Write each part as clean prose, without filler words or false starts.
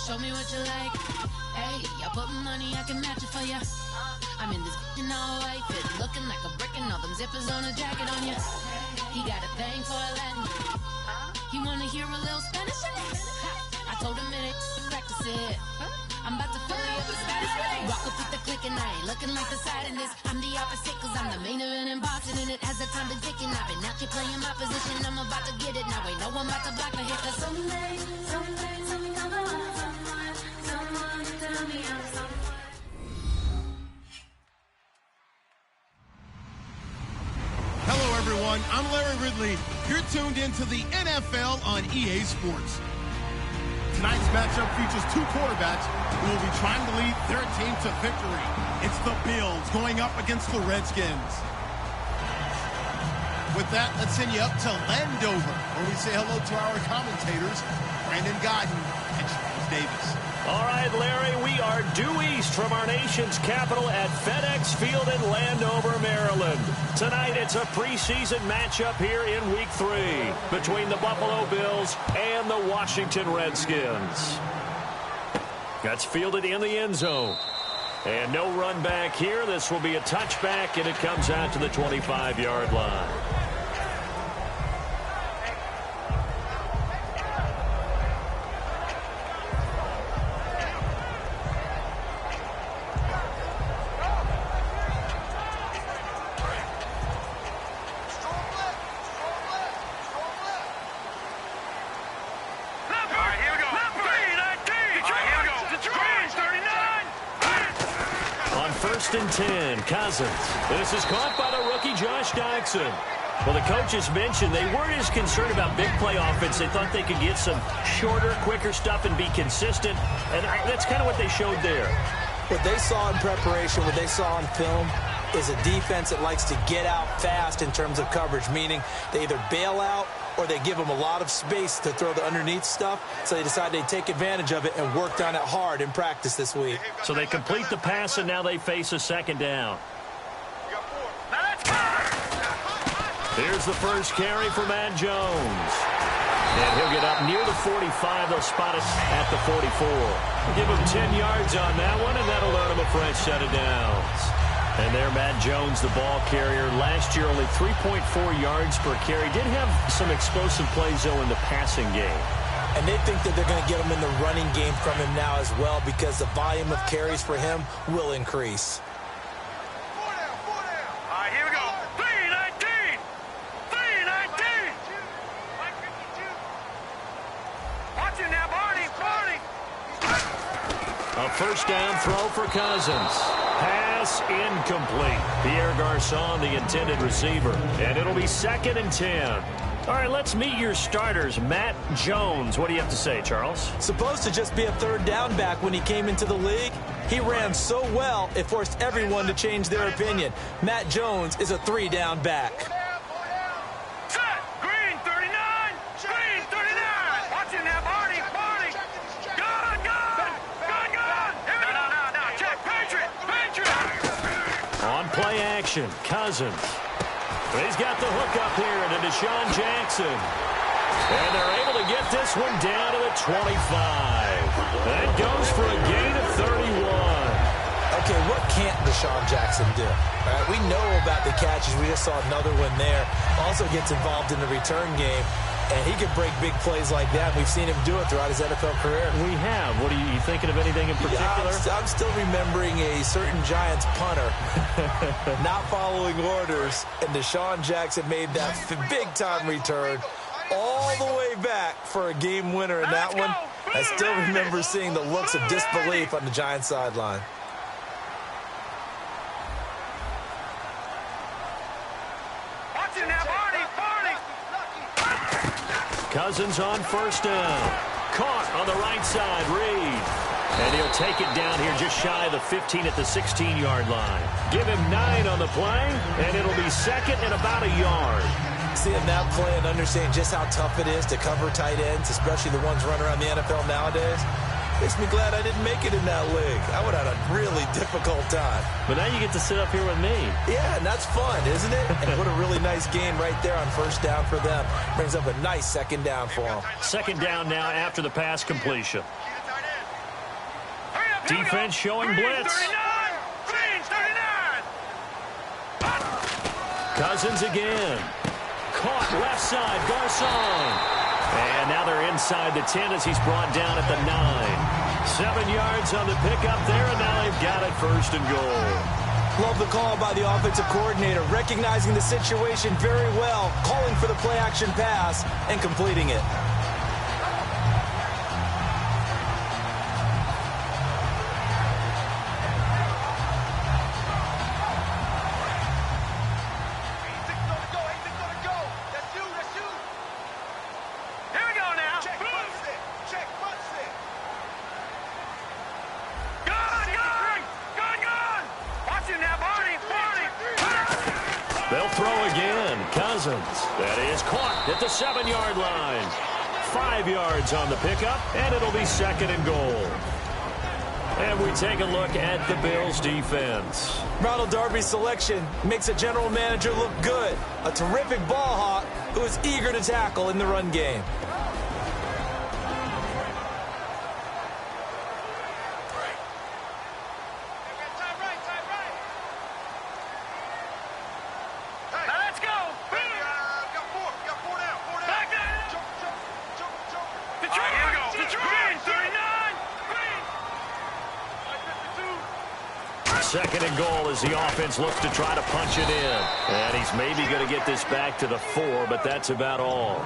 Show me what you like. Hey, I put money, I can match it for ya. I'm in this all white fit, looking like a brick and all them zippers on a jacket on ya. He got a thing for a Latin. He wanna hear a little Spanish. I told him it ain't practice it. I'm about to fill you up with status. Rock up with the click and I ain't looking like the side in this. I'm the opposite cause I'm the main event in boxing and it has the time been ticking. I've been out here playing my position. I'm about to get it now. Ain't no one about to block the hit. Cause someday, something come along. Someone tell me I'm someone. Hello everyone, I'm Larry Ridley. You're tuned into the NFL on EA Sports. Tonight's matchup features two quarterbacks who will be trying to lead their team to victory. It's the Bills going up against the Redskins. With that, let's send you up to Landover, where we say hello to our commentators, Brandon Godden and Charles Davis. All right, Larry, we are due east from our nation's capital at FedEx Field in Landover, Maryland. Tonight, it's a preseason matchup here in Week 3 between the Buffalo Bills and the Washington Redskins. That's fielded in the end zone. And no run back here. This will be a touchback, and it comes out to the 25-yard line. And 10, Cousins. This is caught by the rookie Josh Doctson. Well, the coaches mentioned they weren't as concerned about big play offense. They thought they could get some shorter, quicker stuff and be consistent. And that's kind of what they showed there. What they saw in preparation, what they saw on film, is a defense that likes to get out fast in terms of coverage, meaning they either bail out or they give them a lot of space to throw the underneath stuff, so they decide they'd take advantage of it and worked on it hard in practice this week. So they complete the pass, and now they face a second down. Here's the first carry for Matt Jones. And he'll get up near the 45. They'll spot it at the 44. Give him 10 yards on that one, and that'll earn him a fresh set of downs. And there, Matt Jones, the ball carrier. Last year, only 3.4 yards per carry. Did have some explosive plays, though, in the passing game. And they think that they're going to get him in the running game from him now as well, because the volume of carries for him will increase. All right, here we go. 319! 319! Watch it now, Barney! A first down throw for Cousins. Pass incomplete. Pierre Garçon, the intended receiver. And it'll be 2nd and 10. All right, let's meet your starters. Matt Jones. What do you have to say, Charles? Supposed to just be a third down back when he came into the league. He ran so well, it forced everyone to change their opinion. Matt Jones is a 3-down back. Set! Green 39! Green 39! Watch it now, Barney! Barney! Gun! Gun! Gun! Gun! No. Check! Patriot! On play action, Cousins. He's got the hook up here to Deshaun Jackson. And they're able to get this one down to the 25. That goes for a gain of 31. Okay, what can't Deshaun Jackson do? All right, we know about the catches. We just saw another one there. Also gets involved in the return game. And he can break big plays like that. We've seen him do it throughout his NFL career. We have. What are you thinking of anything in particular? Yeah, I'm still remembering a certain Giants punter not following orders, and Deshaun Jackson made that big-time return all the way back for a game winner in that one. I still remember seeing the looks of disbelief on the Giants sideline. Watch it now, Barney! Cousins on first down. Caught on the right side, Reed. And he'll take it down here just shy of the 15 at the 16-yard line. Give him 9 on the play, and it'll be 2nd and about a yard. Seeing that play and understanding just how tough it is to cover tight ends, especially the ones running around the NFL nowadays, makes me glad I didn't make it in that league. I would have had a really difficult time. But now you get to sit up here with me. Yeah, and that's fun, isn't it? And what a really nice game right there on first down for them. Brings up a nice 2nd down for them. 2nd down now after the pass completion. Defense showing blitz. 39! Green 39! Cousins again. Caught left side, Garcon. And now they're inside the 10 as he's brought down at the 9. 7 yards on the pickup there, and now they've got it 1st and goal. Love the call by the offensive coordinator, recognizing the situation very well, calling for the play-action pass, and completing it. They'll throw again. Cousins. That is caught at the 7-yard line. 5 yards on the pickup, and it'll be 2nd and goal. And we take a look at the Bills' defense. Ronald Darby's selection makes a general manager look good. A terrific ball hawk who is eager to tackle in the run game. Second and goal as the offense looks to try to punch it in. And he's maybe going to get this back to the 4, but that's about all.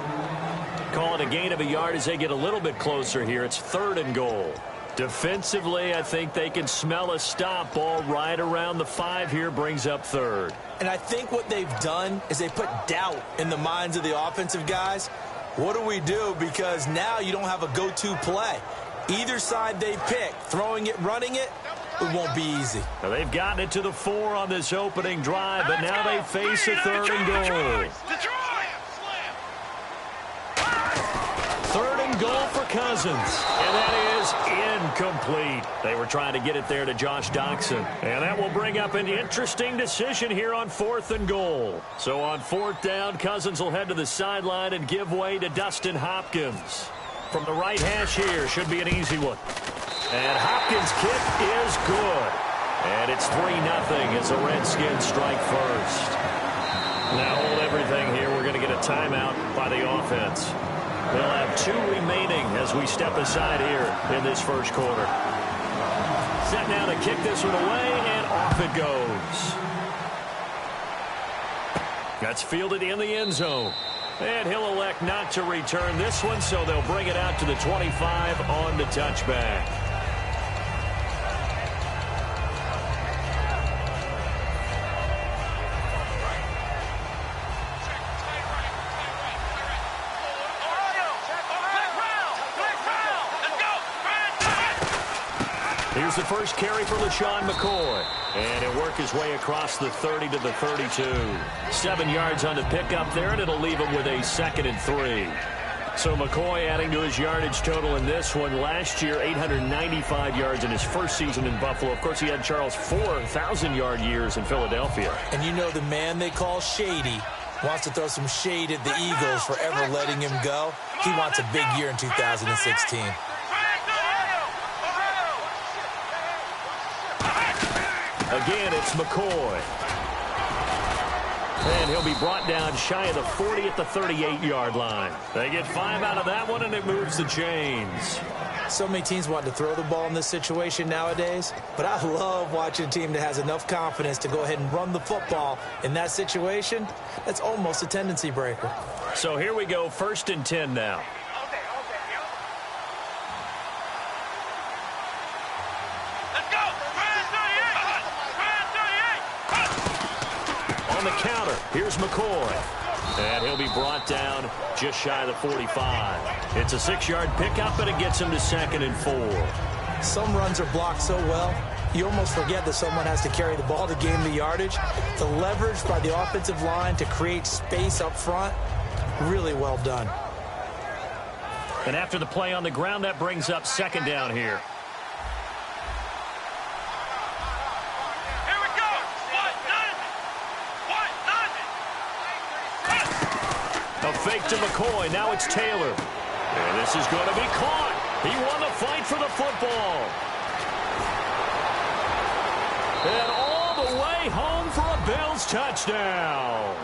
Call it a gain of a yard as they get a little bit closer here. It's 3rd and goal. Defensively, I think they can smell a stop. Ball right around the 5 here, brings up 3rd. And I think what they've done is they put doubt in the minds of the offensive guys. What do we do? Because now you don't have a go-to play. Either side they pick, throwing it, running it, it won't be easy. Now they've gotten it to the 4 on this opening drive, but now they face a 3rd and goal. 3rd and goal for Cousins. And that is incomplete. They were trying to get it there to Josh Doxson. And that will bring up an interesting decision here on 4th and goal. So on 4th down, Cousins will head to the sideline and give way to Dustin Hopkins. From the right hash here, should be an easy one. And Hopkins' kick is good. And it's 3-0 as the Redskins strike first. Now hold everything here. We're going to get a timeout by the offense. They'll have 2 remaining as we step aside here in this first quarter. Set now to kick this one away, and off it goes. That's fielded in the end zone. And he'll elect not to return this one, so they'll bring it out to the 25 on the touchback. Here's the first carry for LaShawn McCoy. And he'll work his way across the 30 to the 32. 7 yards on the pickup there, and it'll leave him with a 2nd and 3. So McCoy adding to his yardage total in this one. Last year, 895 yards in his first season in Buffalo. Of course, he had Charles 4,000-yard years in Philadelphia. And you know the man they call Shady wants to throw some shade at the Eagles for ever letting him go. He wants a big year in 2016. Again, it's McCoy. And he'll be brought down shy of the 40 at the 38-yard line. They get 5 out of that one, and it moves the chains. So many teams want to throw the ball in this situation nowadays, but I love watching a team that has enough confidence to go ahead and run the football in that situation. That's almost a tendency breaker. So here we go, 1st and 10 now. The counter. Here's McCoy. And he'll be brought down just shy of the 45. It's a 6-yard pickup, but it gets him to 2nd and 4. Some runs are blocked so well, you almost forget that someone has to carry the ball to gain the yardage. The leverage by the offensive line to create space up front, really well done. And after the play on the ground, that brings up 2nd down here. A fake to McCoy. Now it's Taylor. And this is going to be caught. He won the fight for the football. And all the way home for a Bills touchdown.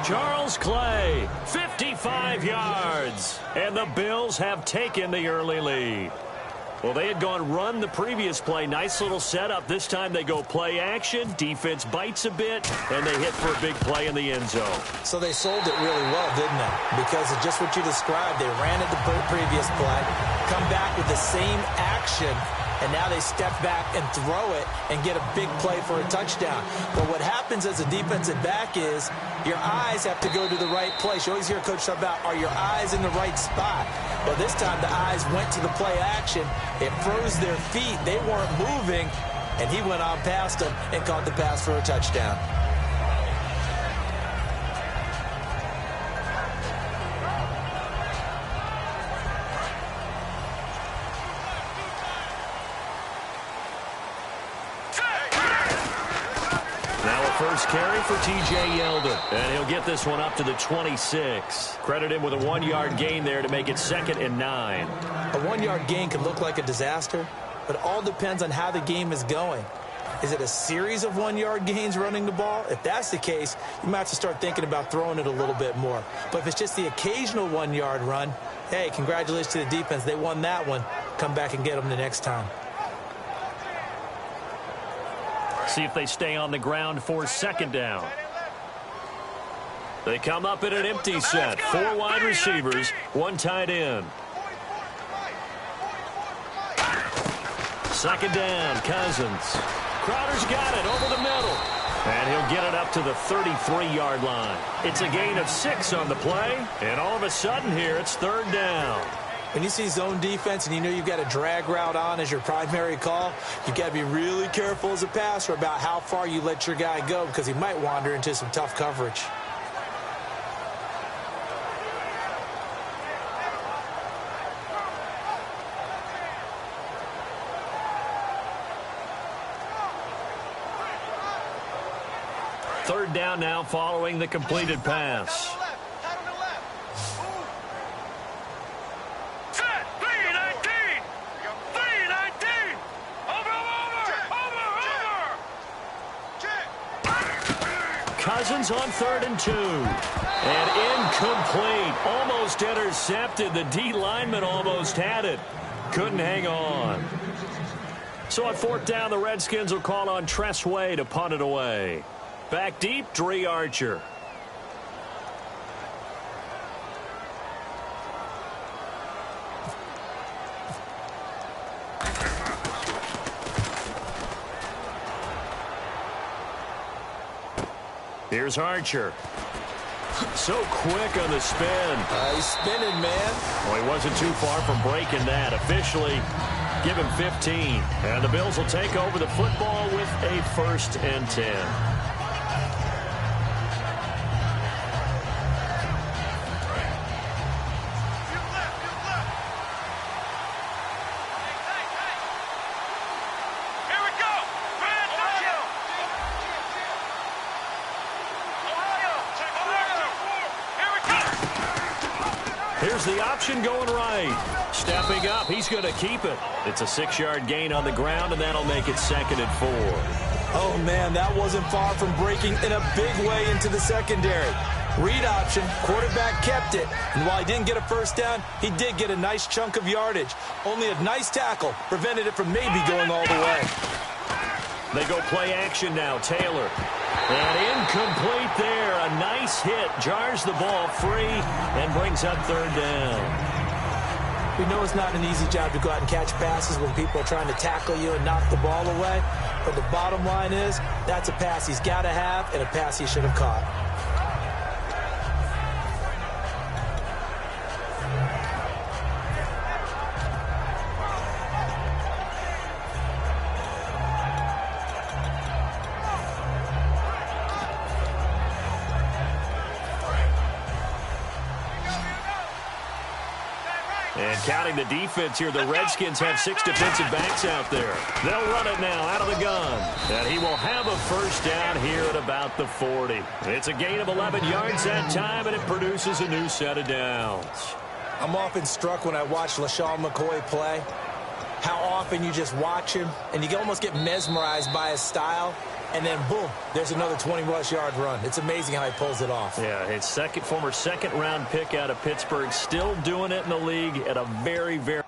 Charles Clay, 55 yards. And the Bills have taken the early lead. Well, they had gone run the previous play. Nice little setup. This time they go play action. Defense bites a bit, and they hit for a big play in the end zone. So they sold it really well, didn't they? Because of just what you described. They ran at the previous play, come back with the same action, and now they step back and throw it and get a big play for a touchdown. But what happens as a defensive back is your eyes have to go to the right place. You always hear a coach talk about, are your eyes in the right spot? Well, this time the eyes went to the play action. It froze their feet. They weren't moving, and he went on past them and caught the pass for a touchdown. First carry for T.J. Yeldon, and he'll get this one up to the 26. Credit him with a 1-yard gain there to make it 2nd and 9. A 1-yard gain can look like a disaster, but it all depends on how the game is going. Is it a series of 1-yard gains running the ball? If that's the case, you might have to start thinking about throwing it a little bit more. But if it's just the occasional 1-yard run, hey, congratulations to the defense. They won that one. Come back and get them the next time. See if they stay on the ground for 2nd down. They come up in an empty set. 4 wide receivers, 1 tight end. 2nd down, Cousins. Crowder's got it over the middle. And he'll get it up to the 33-yard line. It's a gain of 6 on the play. And all of a sudden here, it's 3rd down. When you see zone defense and you know you've got a drag route on as your primary call, you've got to be really careful as a passer about how far you let your guy go because he might wander into some tough coverage. Third down now following the completed pass. Cousins on 3rd and 2. And incomplete. Almost intercepted. The D lineman almost had it. Couldn't hang on. So on 4th down, the Redskins will call on PreS-Week to punt it away. Back deep, Dre Archer. Here's Archer. So quick on the spin. He's spinning, man. Well, he wasn't too far from breaking that. Officially, give him 15. And the Bills will take over the football with a 1st and 10. Here's the option going right. Stepping up, he's going to keep it. It's a 6-yard gain on the ground, and that'll make it 2nd and 4. Oh, man, that wasn't far from breaking in a big way into the secondary. Read option, quarterback kept it, and while he didn't get a 1st down, he did get a nice chunk of yardage. Only a nice tackle prevented it from maybe going all the way. They go play action now, Taylor. And incomplete there. A nice hit. Jars the ball free and brings up 3rd down. We know it's not an easy job to go out and catch passes when people are trying to tackle you and knock the ball away. But the bottom line is that's a pass he's got to have and a pass he should have caught. And counting the defense here, the Redskins have 6 defensive backs out there. They'll run it now out of the gun. And he will have a 1st down here at about the 40. It's a gain of 11 yards that time, and it produces a new set of downs. I'm often struck when I watch LaShawn McCoy play. how often you just watch him, and you can almost get mesmerized by his style, and then, boom, there's another 20-plus yard run. It's amazing how he pulls it off. Yeah, his former second-round pick out of Pittsburgh, still doing it in the league at a very, very...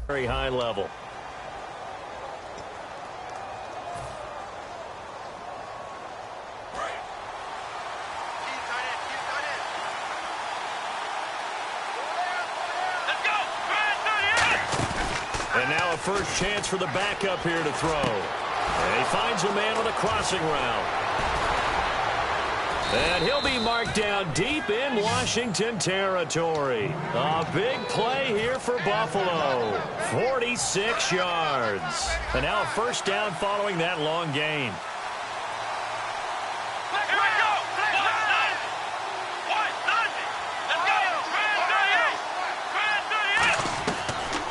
Very high level. And now a first chance for the backup here to throw. And he finds a man on the crossing route. And he'll be marked down deep in Washington territory. A big play here for Buffalo. 46 yards. And now a first down following that long gain.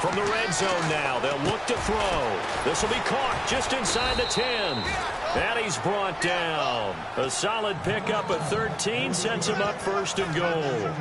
From the red zone now, they'll look to throw. This will be caught just inside the 10. And he's brought down. A solid pickup at 13 sets him up first and goal.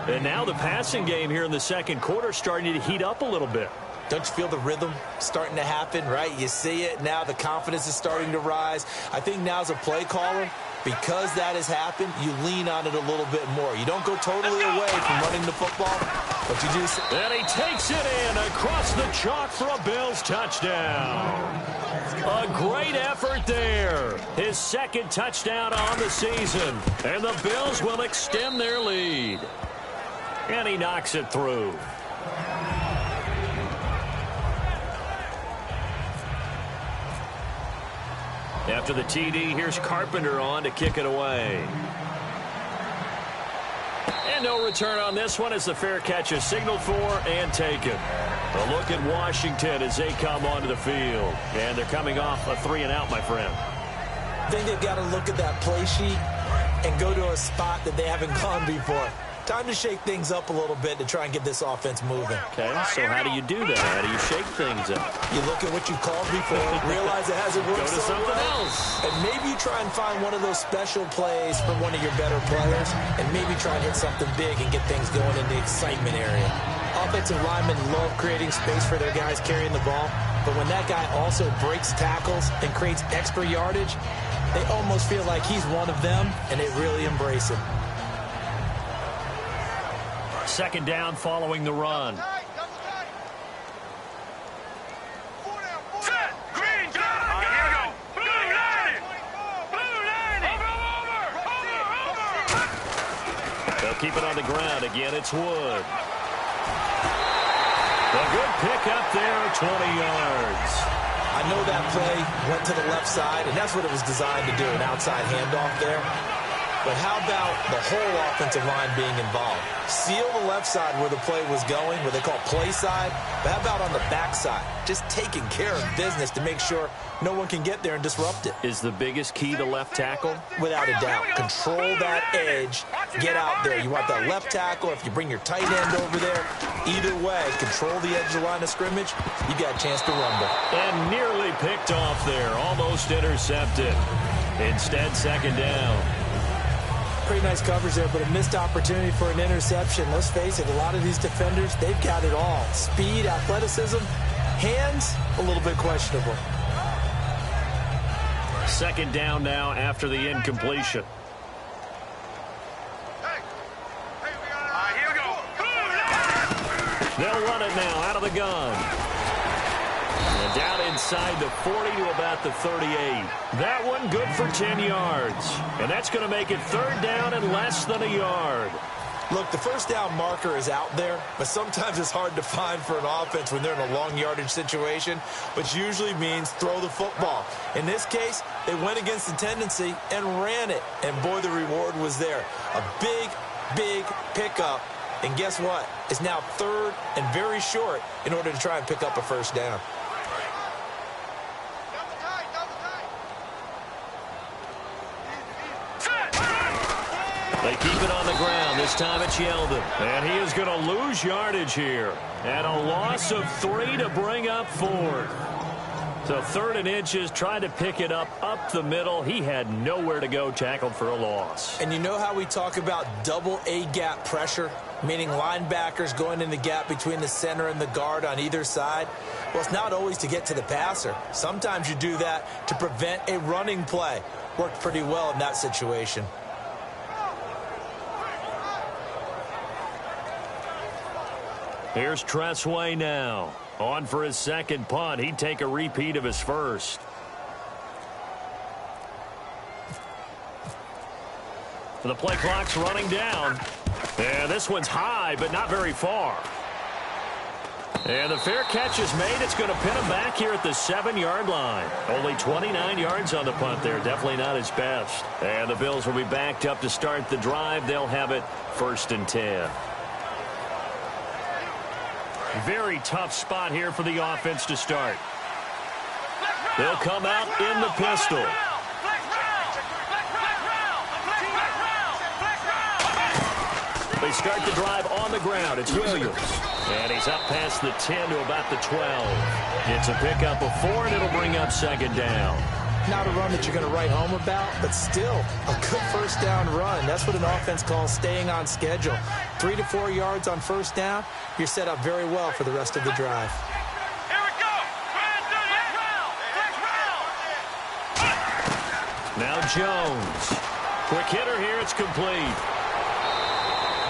And now the passing game here in the second quarter starting to heat up a little bit. Don't you feel the rhythm starting to happen, right? You see it now. The confidence is starting to rise. I think now as a play caller, because that has happened, you lean on it a little bit more. You don't go totally away from running the football, but you do. And he takes it in across the chalk for a Bills touchdown. A great effort there. His second touchdown on the season. And the Bills will extend their lead. And he knocks it through. After the TD, here's Carpenter on to kick it away. And no return on this one as the fair catch is signaled for and taken. A look at Washington as they come onto the field. And they're coming off a 3-and-out, my friend. I think they've got to look at that play sheet and go to a spot that they haven't gone before. Time to shake things up a little bit to try and get this offense moving. Okay, so how do you do that? How do you shake things up? You look at what you called before, realize it hasn't worked Go to so something well, else. and maybe you try and find one of those special plays for one of your better players, and maybe try and hit something big and get things going in the excitement area. Offensive linemen love creating space for their guys carrying the ball, but when that guy also breaks tackles and creates extra yardage, they almost feel like he's one of them, and they really embrace it. Second down following the run. Set, green, go, go, blue 90, blue 90, over. They'll keep it on the ground again. It's Wood. A good pick up there, 20 yards. I know that play went to the left side, and that's what it was designed to do, an outside handoff there. But how about the whole offensive line being involved? Seal the left side where the play was going, what they call play side. But how about on the back side? Just taking care of business to make sure no one can get there and disrupt it. Is the biggest key the left tackle? Without a doubt. Control that edge. Get out there. You want that left tackle. If you bring your tight end over there, either way, control the edge of the line of scrimmage, you got a chance to rumble. And nearly picked off there. Almost intercepted. Instead, second down. Pretty nice coverage there, but a missed opportunity for an interception. Let's face it, a lot of these defenders, they've got it all. Speed, athleticism, hands, a little bit questionable. Second down now after the incompletion. Here we go. They'll run it now out of the gun. And down inside the 40 to about the 38. That one good for 10 yards. And that's going to make it third down and less than a yard. Look, the first down marker is out there, but sometimes it's hard to find for an offense when they're in a long yardage situation, which usually means throw the football. In this case, they went against the tendency and ran it. And boy, the reward was there. A big, big pickup. And guess what? It's now third and very short in order to try and pick up a first down. They keep it on the ground. This time it's Yeldon. And he is going to lose yardage here. And a loss of 3 to bring up fourth. So third and inches, trying to pick it up the middle. He had nowhere to go, tackled for a loss. And you know how we talk about double A-gap pressure, meaning linebackers going in the gap between the center and the guard on either side? Well, it's not always to get to the passer. Sometimes you do that to prevent a running play. Worked pretty well in that situation. Here's PreS-Week now. On for his second punt. He'd take a repeat of his first. The play clock's running down. And this one's high, but not very far. And the fair catch is made. It's going to pin him back here at the 7-yard line. Only 29 yards on the punt there. Definitely not his best. And the Bills will be backed up to start the drive. They'll have it 1st and 10. Very tough spot here for the offense to start. They'll come out in the pistol. They start the drive on the ground. It's Williams. And he's up past the 10 to about the 12. It's a pickup of 4, and it'll bring up second down. Not a run that you're going to write home about, but still a good first down run. That's what an offense calls staying on schedule. 3 to 4 yards on first down. You're set up very well for the rest of the drive. Here we go. Now Jones. Quick hitter here. It's complete.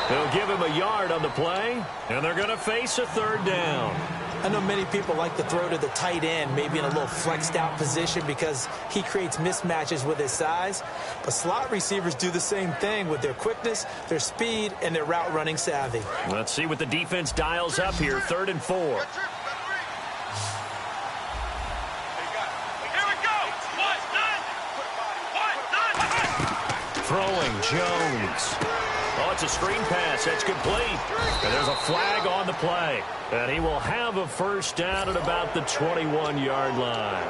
They'll give him a yard on the play, and they're going to face a third down. I know many people like to throw to the tight end, maybe in a little flexed out position because he creates mismatches with his size. But slot receivers do the same thing with their quickness, their speed, and their route running savvy. Let's see what the defense dials up here. 3rd and 4. Here we go. Throwing Jones. Oh, it's a screen pass. That's complete. And there's a flag on the play. And he will have a first down at about the 21-yard line.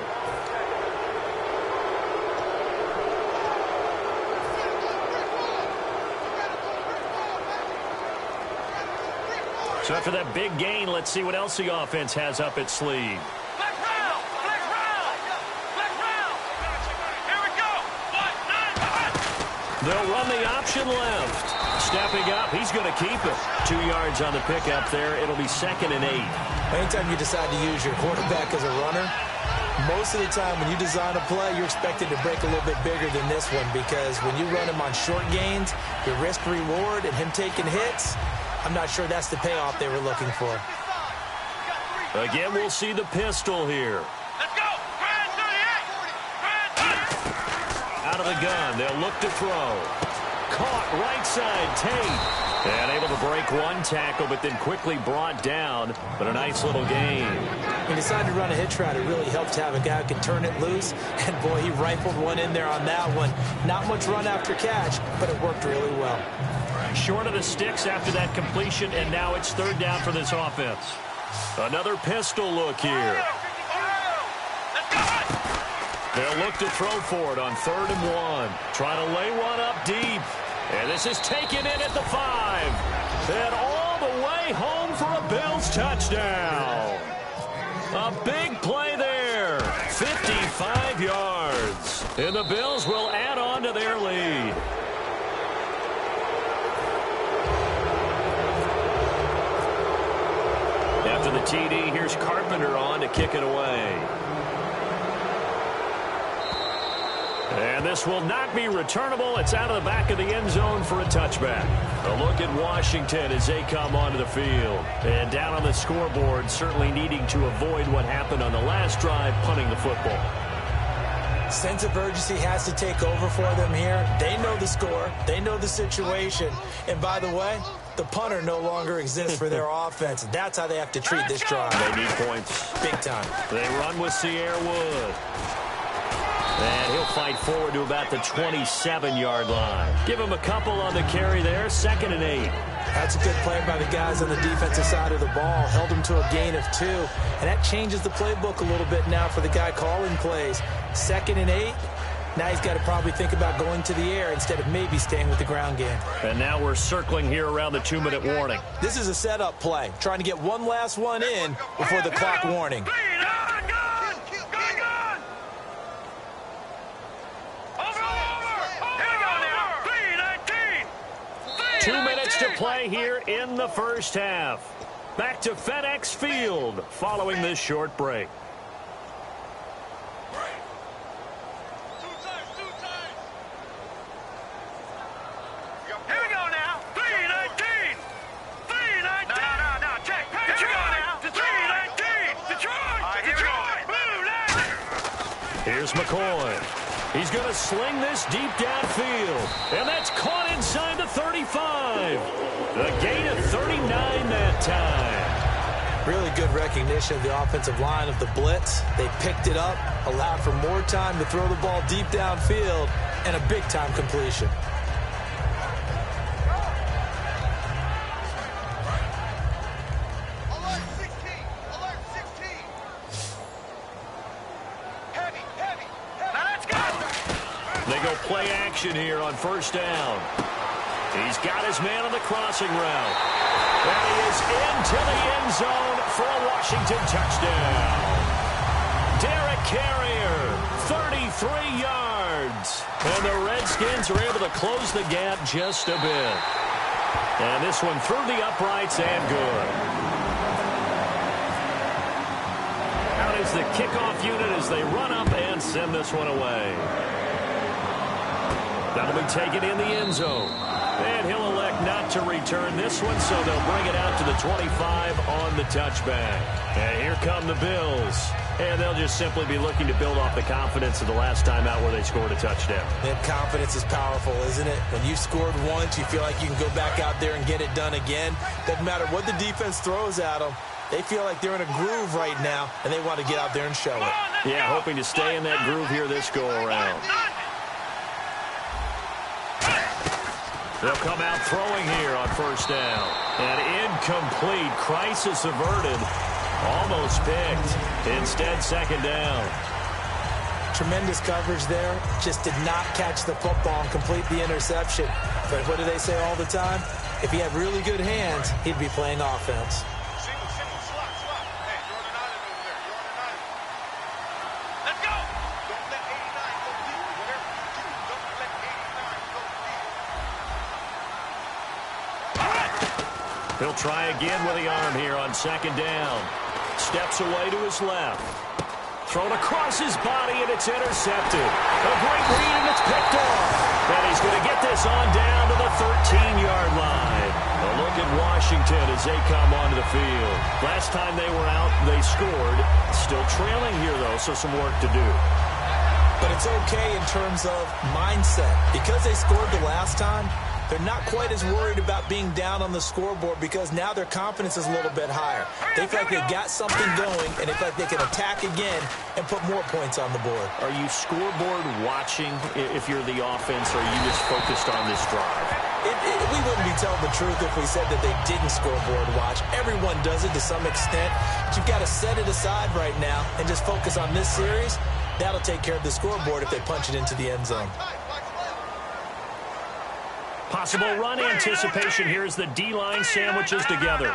So after that big gain, let's see what else the offense has up its sleeve. They'll run the option left. Stepping up, he's going to keep it. 2 yards on the pickup there. It'll be 2nd and 8. Anytime you decide to use your quarterback as a runner, most of the time when you design a play, you're expected to break a little bit bigger than this one because when you run him on short gains, your risk-reward and him taking hits, I'm not sure that's the payoff they were looking for. Again, we'll see the pistol here. Let's go. Out of the gun, they'll look to throw. Caught right side, Tate. And able to break one tackle, but then quickly brought down. But a nice little gain. He decided to run a hitch route. It really helped to have a guy who can turn it loose. And, boy, he rifled one in there on that one. Not much run after catch, but it worked really well. Short of the sticks after that completion, and now it's third down for this offense. Another pistol look here. They'll look to throw for it on 3rd and 1. Trying to lay one up deep. And this is taken in at the 5. And all the way home for a Bills touchdown. A big play there. 55 yards. And the Bills will add on to their lead. After the TD, here's Carpenter on to kick it away. And this will not be returnable. It's out of the back of the end zone for a touchback. A look at Washington as they come onto the field. And down on the scoreboard, certainly needing to avoid what happened on the last drive, punting the football. Sense of urgency has to take over for them here. They know the score. They know the situation. And by the way, the punter no longer exists for their offense. That's how they have to treat this drive. They need points. Big time. They run with Sierra Wood. And he'll fight forward to about the 27-yard line. Give him a couple on the carry there. 2nd and 8. That's a good play by the guys on the defensive side of the ball. Held him to a gain of 2. And that changes the playbook a little bit now for the guy calling plays. 2nd and 8. Now he's got to probably think about going to the air instead of maybe staying with the ground game. And now we're circling here around the 2-minute warning. This is a setup play. Trying to get one last one in before the clock warning. 2 minutes to play here in the first half. Back to FedEx Field following this short break. Here we go now. 3-19. 3-19. No. Check. Detroit. 3-19. Detroit. Here's McCoy. He's going to sling this deep downfield. And that's caught inside the 35. A gain of 39 that time. Really good recognition of the offensive line of the blitz. They picked it up, allowed for more time to throw the ball deep downfield, and a big-time completion. Play action here on 1st down. He's got his man on the crossing route. And he is into the end zone for a Washington touchdown. Derek Carrier, 33 yards. And the Redskins are able to close the gap just a bit. And this one through the uprights and good. Out is the kickoff unit as they run up and send this one away. That'll be taken in the end zone. And he'll elect not to return this one, so they'll bring it out to the 25 on the touchback. And here come the Bills. And they'll just simply be looking to build off the confidence of the last time out where they scored a touchdown. That confidence is powerful, isn't it? When you've scored once, you feel like you can go back out there and get it done again. Doesn't matter what the defense throws at them. They feel like they're in a groove right now, and they want to get out there and show it. Yeah, hoping to stay in that groove here this go-around. They'll come out throwing here on 1st down. And incomplete. Crisis averted. Almost picked. Instead, 2nd down. Tremendous coverage there. Just did not catch the football and complete the interception. But what do they say all the time? If he had really good hands, he'd be playing offense. He'll try again with the arm here on 2nd down. Steps away to his left. Thrown across his body, and it's intercepted. A great read, and it's picked off. And he's going to get this on down to the 13-yard line. A look at Washington as they come onto the field. Last time they were out, they scored. Still trailing here, though, so some work to do. But it's okay in terms of mindset. Because they scored the last time, they're not quite as worried about being down on the scoreboard because now their confidence is a little bit higher. They feel like they got something going, and they feel like they can attack again and put more points on the board. Are you scoreboard watching if you're the offense, or are you just focused on this drive? We wouldn't be telling the truth if we said that they didn't scoreboard watch. Everyone does it to some extent. But you've got to set it aside right now and just focus on this series. That'll take care of the scoreboard if they punch it into the end zone. Possible run anticipation here as the D-line sandwiches together.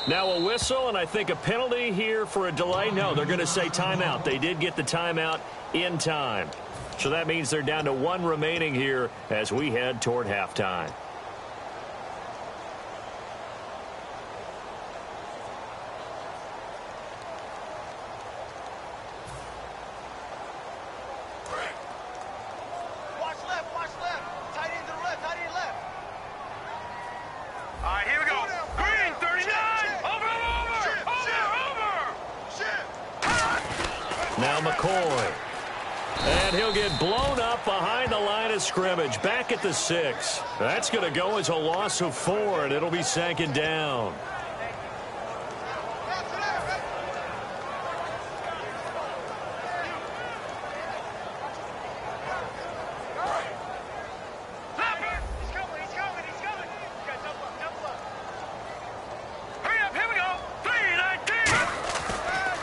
Now a whistle, and I think a penalty here for a delay. No, they're going to say timeout. They did get the timeout in time. So that means they're down to one remaining here as we head toward halftime. Now McCoy. And he'll get blown up behind the line of scrimmage. Back at the 6. That's going to go as a loss of 4, and it'll be second down.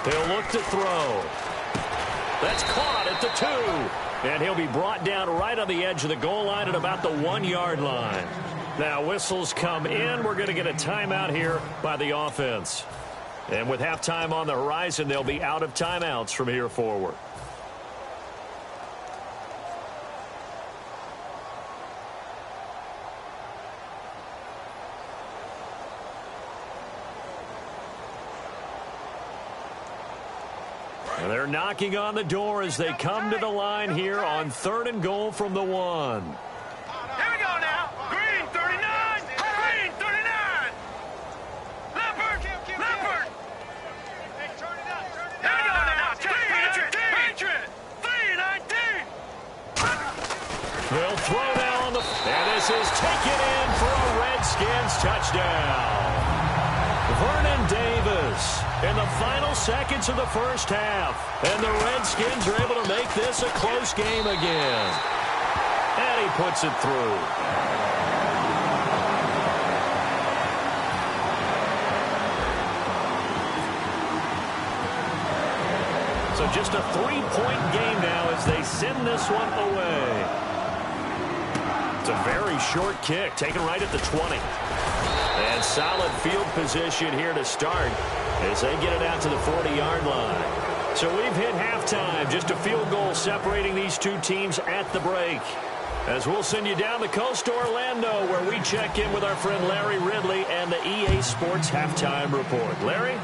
He'll look to throw. That's caught at the 2. And he'll be brought down right on the edge of the goal line at about the 1-yard line. Now whistles come in. We're going to get a timeout here by the offense. And with halftime on the horizon, they'll be out of timeouts from here forward. And they're knocking on the door as they come to the line here on 3rd and goal from the 1. Here we go now. Green 39. Green 39. Leopard. Leopard. Hey, turn it up. Turn it up. Here we go now. Patriot. 319. They'll throw down the... And this is taken in for a Redskins touchdown. Vernon Davis in the final seconds of the first half. And the Redskins are able to make this a close game again. And he puts it through. So just a 3-point game now as they send this one away. It's a very short kick, taken right at the 20. And solid field position here to start as they get it out to the 40-yard line. So we've hit halftime. Just a field goal separating these two teams at the break. As we'll send you down the coast to Orlando, where we check in with our friend Larry Ridley and the EA Sports Halftime Report. Larry?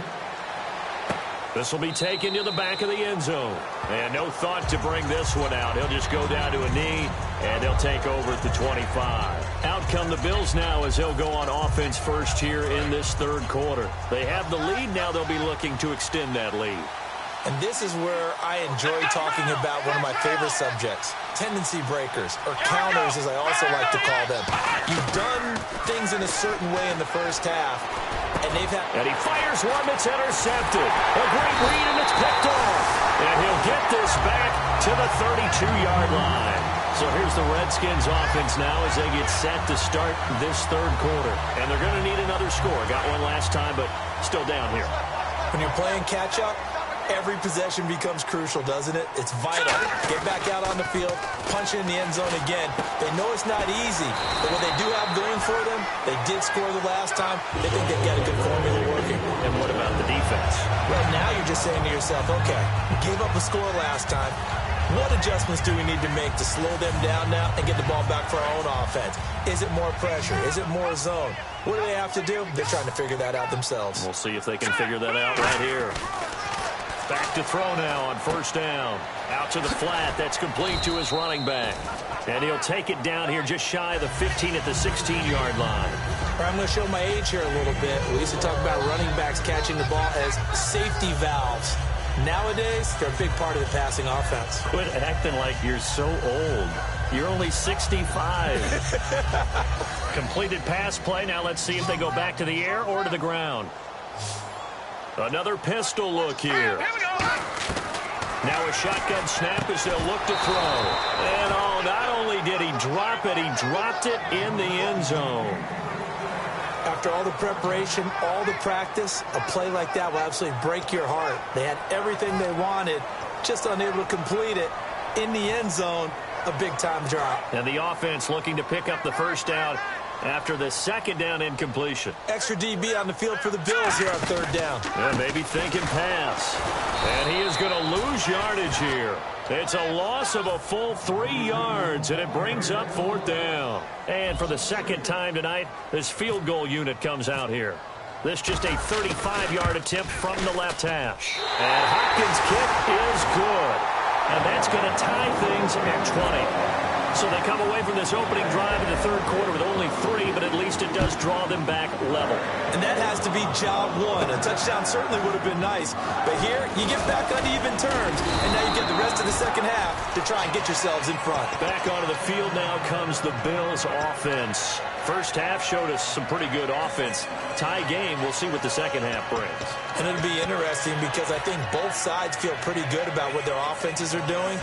This will be taken to the back of the end zone. And no thought to bring this one out. He'll just go down to a knee, and they'll take over at the 25. Out come the Bills now as they'll go on offense first here in this 3rd quarter. They have the lead. Now they'll be looking to extend that lead. And this is where I enjoy talking about one of my favorite subjects, tendency breakers, or counters as I also like to call them. You've done things in a certain way in the first half, and they've had... And he fires one that's intercepted. A great read, and it's picked off. And he'll get this back to the 32-yard line. So here's the Redskins offense now as they get set to start this 3rd quarter. And they're going to need another score. Got one last time, but still down here. When you're playing catch-up, every possession becomes crucial, doesn't it? It's vital. Get back out on the field, punch in the end zone again. They know it's not easy, but what they do have going for them, they did score the last time. They think they've got a good formula working. And what about the defense? Well, now you're just saying to yourself, okay, we gave up a score last time. What adjustments do we need to make to slow them down now and get the ball back for our own offense? Is it more pressure? Is it more zone? What do they have to do? They're trying to figure that out themselves. We'll see if they can figure that out right here. Back to throw now on first down. Out to the flat. That's complete to his running back. And he'll take it down here just shy of the 15 at the 16-yard line. I'm going to show my age here a little bit. We used to talk about running backs catching the ball as safety valves. Nowadays, they're a big part of the passing offense. Quit acting like you're so old. You're only 65. Completed pass play. Now let's see if they go back to the air or to the ground. Another pistol look here. Now a shotgun snap as they'll look to throw. And oh, not only did he drop it, he dropped it in the end zone. After all the preparation, all the practice, a play like that will absolutely break your heart. They had everything they wanted, just unable to complete it. In the end zone, a big-time drop. And the offense looking to pick up the first down after the second down incompletion. Extra DB on the field for the Bills here on third down. Yeah, maybe thinking pass. And he is going to lose yardage here. It's a loss of a full 3 yards, and it brings up fourth down. And for the second time tonight, this field goal unit comes out here. This just a 35-yard attempt from the left hash. And Hopkins' kick is good. And that's going to tie things at 20. So they come away from this opening drive in the third quarter with only 3, but at least it does draw them back level. And that has to be job one. A touchdown certainly would have been nice, but here you get back on even terms, and now you get the rest of the second half to try and get yourselves in front. Back onto the field now comes the Bills offense. First half showed us some pretty good offense. Tie game, we'll see what the second half brings. And it'll be interesting because I think both sides feel pretty good about what their offenses are doing.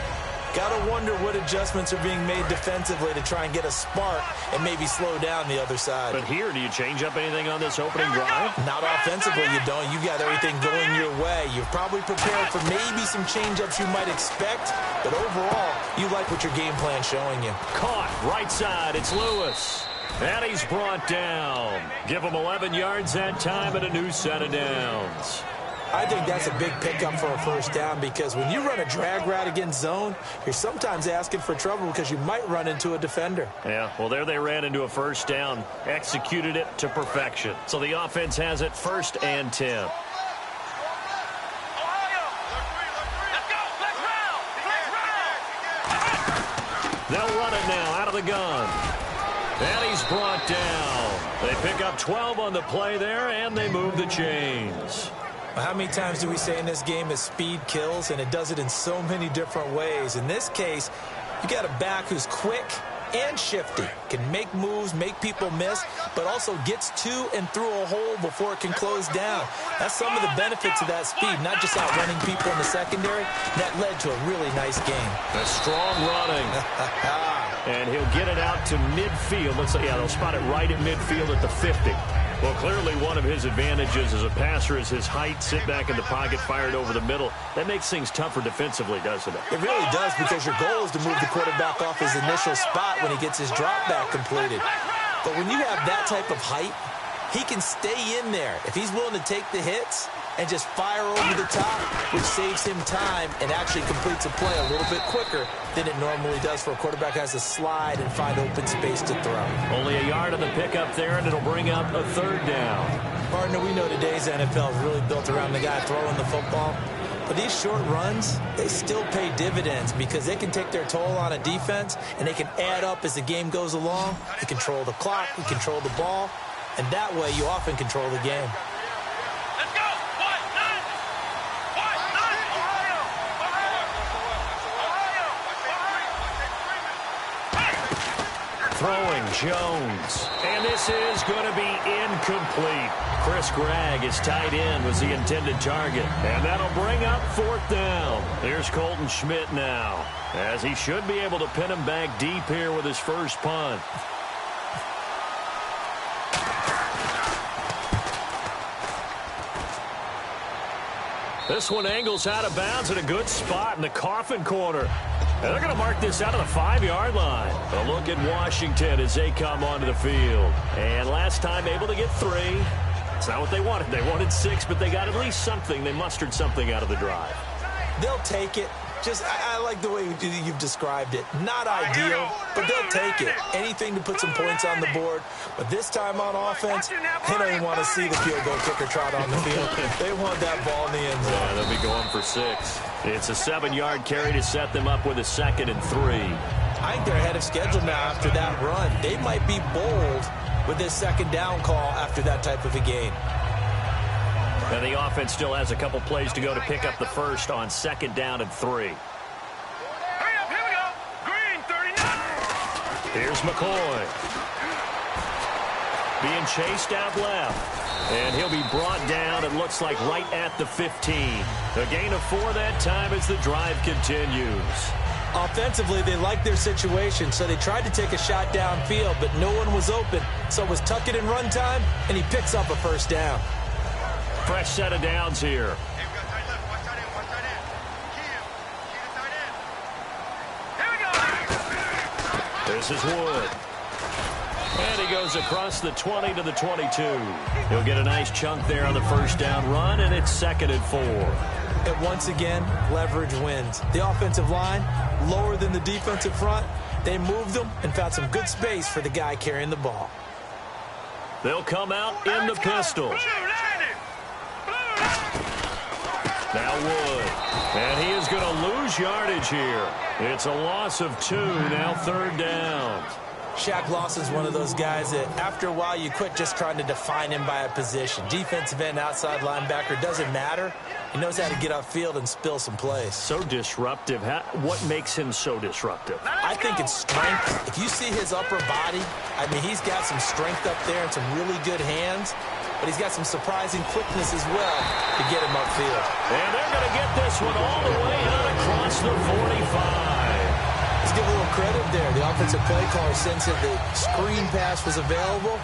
Got to wonder what adjustments are being made defensively to try and get a spark and maybe slow down the other side. But here, do you change up anything on this opening drive? Not offensively, you don't. You got everything going your way. You're probably prepared for maybe some change-ups you might expect, but overall, you like what your game plan's showing you. Caught, right side, it's Lewis. And he's brought down. Give him 11 yards that time and a new set of downs. I think that's a big pickup for a first down because when you run a drag route against zone, you're sometimes asking for trouble because you might run into a defender. Yeah, well, there they ran into a first down, executed it to perfection. So the offense has it 1st and 10. They'll run it now out of the gun. And he's brought down. They pick up 12 on the play there, and they move the chains. How many times do we say in this game that speed kills, and it does it in so many different ways? In this case, you got a back who's quick and shifty, can make moves, make people miss, but also gets to and through a hole before it can close down. That's some of the benefits of that speed, not just outrunning people in the secondary. That led to a really nice game. A strong running. And he'll get it out to midfield. Looks like, yeah, they'll spot it right at midfield at the 50. Well, clearly one of his advantages as a passer is his height. Sit back in the pocket, fired over the middle. That makes things tougher defensively, doesn't it? It really does because your goal is to move the quarterback off his initial spot when he gets his drop back completed. But when you have that type of height, he can stay in there. If he's willing to take the hits and just fire over the top, which saves him time and actually completes a play a little bit quicker than it normally does for a quarterback who has to slide and find open space to throw. Only a yard on the pickup there, and it'll bring up a 3rd down. Partner, we know today's NFL is really built around the guy throwing the football. But these short runs, they still pay dividends because they can take their toll on a defense, and they can add up as the game goes along. You control the clock, you control the ball, and that way you often control the game. Throwing Jones. And this is going to be incomplete. Chris Gregg is tight end, was the intended target. And that'll bring up 4th down. There's Colton Schmidt now, as he should be able to pin him back deep here with his first punt. This one angles out of bounds at a good spot in the coffin corner. And they're going to mark this out of the 5-yard line. A look at Washington as they come onto the field. And last time able to get 3. It's not what they wanted. They wanted 6, but they got at least something. They mustered something out of the drive. They'll take it. I like the way you've described it. Not ideal, but they'll take it. Anything to put some points on the board. But this time on offense, they don't even want to see the field goal kicker trot on the field. They want that ball in the end zone. Yeah, they'll be going for 6. It's a 7-yard carry to set them up with a 2nd and 3. I think they're ahead of schedule now after that run. They might be bold with this 2nd down call after that type of a game. And the offense still has a couple plays to go to pick up the first on 2nd down and 3. Hurry up, here we go. Green, 39. Here's McCoy. Being chased out left. And he'll be brought down, it looks like, right at the 15. A gain of 4 that time as the drive continues. Offensively, they liked their situation, so they tried to take a shot downfield, but no one was open. So it was tuck it in run time, and he picks up a 1st down. Fresh set of downs here. Hey, we got tight left. Watch tight end. Watch tight end. Key to tight end. Here we go. This is Wood. And he goes across the 20 to the 22. He'll get a nice chunk there on the 1st down run, and it's 2nd and 4. And once again, leverage wins. The offensive line, lower than the defensive front. They moved them and found some good space for the guy carrying the ball. They'll come out in the pistol. Now Wood. And he is going to lose yardage here. It's a loss of 2, now 3rd down. Shaq Lawson's one of those guys that after a while you quit just trying to define him by a position. Defensive end, outside linebacker, doesn't matter. He knows how to get upfield and spill some plays. So disruptive. What makes him so disruptive? I think it's strength. If you see his upper body, I mean, he's got some strength up there and some really good hands. But he's got some surprising quickness as well to get him upfield. And they're going to get this one all the way out across the 45. Let's give a little credit there. The offensive play caller sensed that the screen pass was available.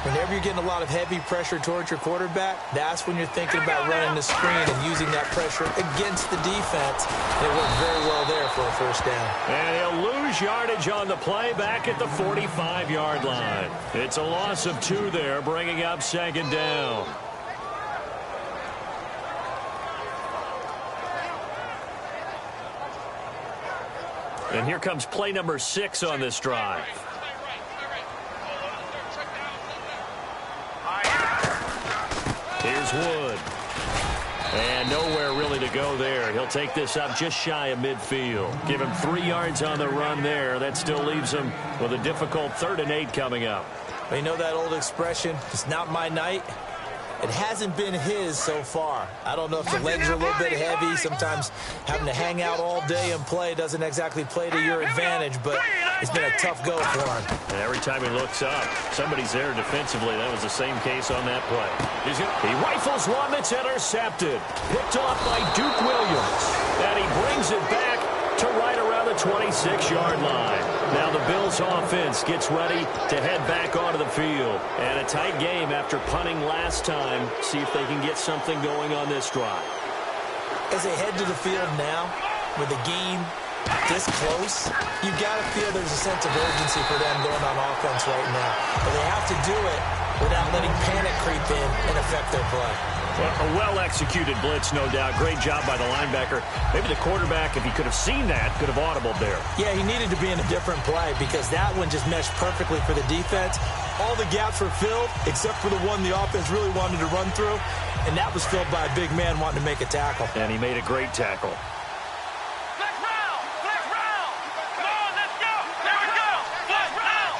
Whenever you're getting a lot of heavy pressure towards your quarterback, that's when you're thinking about running the screen and using that pressure against the defense. It worked very well there for a 1st down. And he'll lose yardage on the play back at the 45-yard line. It's a loss of 2 there, bringing up 2nd down. And here comes play number 6 on this drive. Here's Wood. And nowhere really to go there. He'll take this up just shy of midfield. Give him 3 yards on the run there. That still leaves him with a difficult 3rd and 8 coming up. Well, you know that old expression, it's not my night? It hasn't been his so far. I don't know if the legs are a little bit heavy. Sometimes having to hang out all day and play doesn't exactly play to your advantage, but it's been a tough go for him. And every time he looks up, somebody's there defensively. That was the same case on that play. He rifles one that's intercepted. Picked off by Duke Williams. And he brings it back to right around the 26-yard line. Now the Bills offense gets ready to head back onto the field. And a tight game after punting last time. See if they can get something going on this drive. As they head to the field now, with the game this close, you've got to feel there's a sense of urgency for them going on offense right now. But they have to do it without letting panic creep in and affect their play. Well, a well-executed blitz, no doubt. Great job by the linebacker. Maybe the quarterback, if he could have seen that, could have audibled there. Yeah, he needed to be in a different play because that one just meshed perfectly for the defense. All the gaps were filled except for the one the offense really wanted to run through, and that was filled by a big man wanting to make a tackle. And he made a great tackle. Flex round! Flex round! Come on, let's go! There we go! Flex round!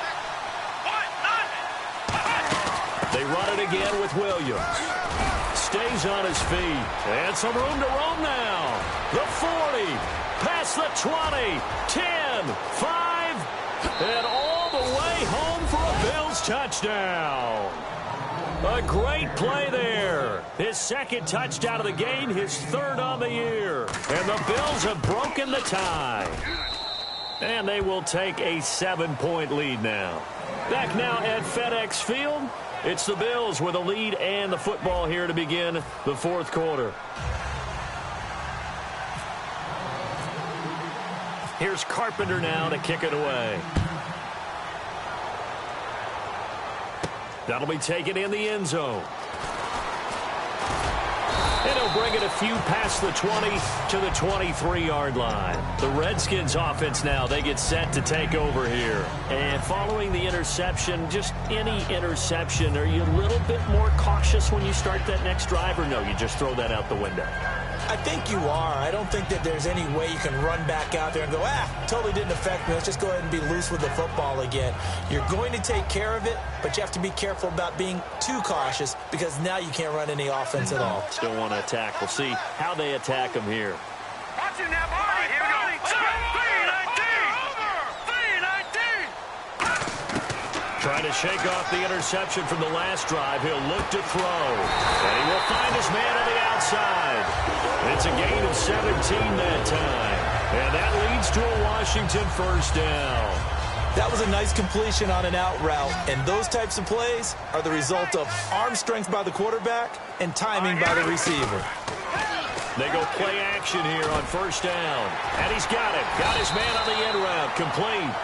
They run it again with Williams. Stays on his feet. And some room to roam now. The 40. Past the 20. 10. 5. And all the way home for a Bills touchdown. A great play there. His 2nd touchdown of the game. His 3rd on the year. And the Bills have broken the tie. And they will take a 7-point lead now. Back now at FedEx Field. It's the Bills with a lead and the football here to begin the 4th quarter. Here's Carpenter now to kick it away. That'll be taken in the end zone. And he'll bring it a few past the 20 to the 23-yard line. The Redskins offense now, they get set to take over here. And following the interception, just any interception, are you a little bit more cautious when you start that next drive, or no, you just throw that out the window? I think you are. I don't think that there's any way you can run back out there and go, totally didn't affect me. Let's just go ahead and be loose with the football again. You're going to take care of it, but you have to be careful about being too cautious because now you can't run any offense at all. Still want to attack. We'll see how they attack them here. Watch him now, Barney. Here we go. 3-19. Trying to shake off the interception from the last drive. He'll look to throw. And he will find his man on the outside. It's a gain of 17 that time. And that leads to a Washington first down. That was a nice completion on an out route. And those types of plays are the result of arm strength by the quarterback and timing by the receiver. They go play action here on first down. And he's got it. Got his man on the end route. Complete.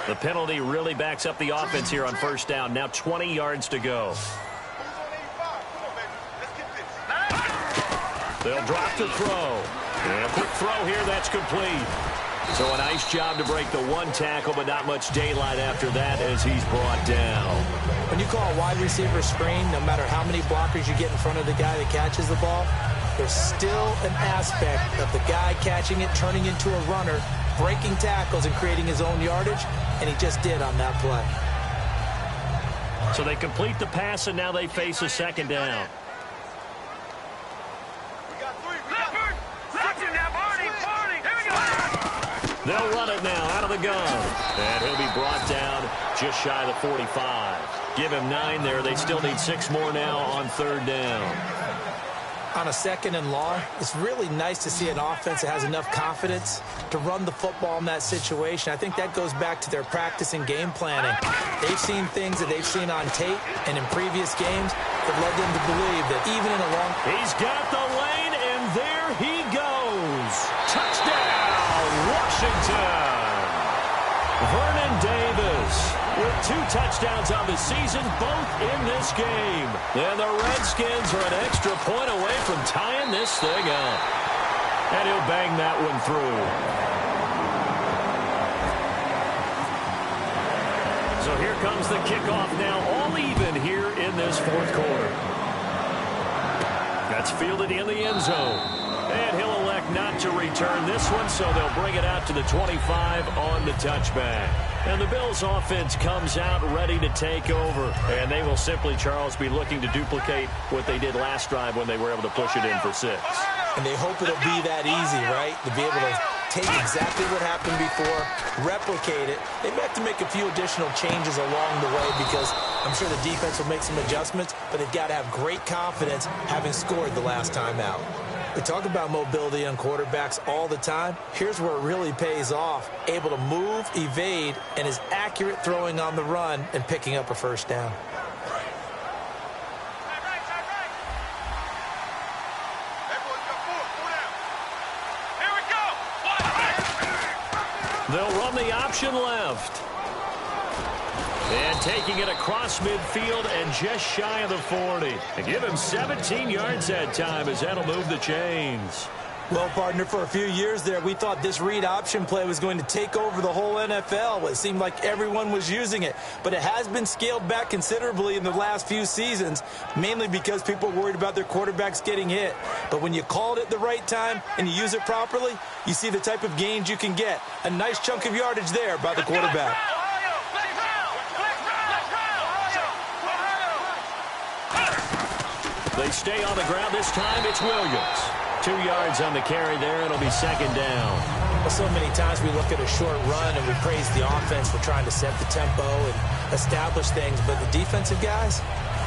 The penalty really backs up the offense here on first down. Now 20 yards to go. They'll drop to throw. And a quick throw here, that's complete. So a nice job to break the one tackle, but not much daylight after that as he's brought down. When you call a wide receiver screen, no matter how many blockers you get in front of the guy that catches the ball, there's still an aspect of the guy catching it, turning into a runner, breaking tackles and creating his own yardage, and he just did on that play. So they complete the pass, and now they face a second down. They'll run it now out of the gun. And he'll be brought down just shy of the 45. Give him 9 there. They still need 6 more now on third down. On a second and long, it's really nice to see an offense that has enough confidence to run the football in that situation. I think that goes back to their practice and game planning. They've seen things that they've seen on tape and in previous games that led them to believe that even in a long... He's got the lane, and there he goes. Touchdown, Washington. Vernon Davis with 2 touchdowns on the season, both in this game. And the Redskins are an extra point away from tying this thing up. And he'll bang that one through. So here comes the kickoff now, all even here in this fourth quarter. That's fielded in the end zone. And he'll elect not to return this one, so they'll bring it out to the 25 on the touchback. And the Bills offense comes out ready to take over. And they will simply, Charles, be looking to duplicate what they did last drive when they were able to push it in for 6. And they hope it'll be that easy, right? To be able to take exactly what happened before, replicate it. They may have to make a few additional changes along the way because I'm sure the defense will make some adjustments, but they've got to have great confidence having scored the last time out. We talk about mobility on quarterbacks all the time. Here's where it really pays off. Able to move, evade, and is accurate throwing on the run and picking up a first down. They'll run the option left. And taking it across midfield and just shy of the 40. And give him 17 yards that time as that'll move the chains. Well, partner, for a few years there, we thought this read option play was going to take over the whole NFL. It seemed like everyone was using it. But it has been scaled back considerably in the last few seasons, mainly because people are worried about their quarterbacks getting hit. But when you called it the right time and you use it properly, you see the type of gains you can get. A nice chunk of yardage there by the quarterback. They stay on the ground. This time it's Williams. 2 yards on the carry there. It'll be second down. Well, so many times we look at a short run and we praise the offense for trying to set the tempo and establish things. But the defensive guys,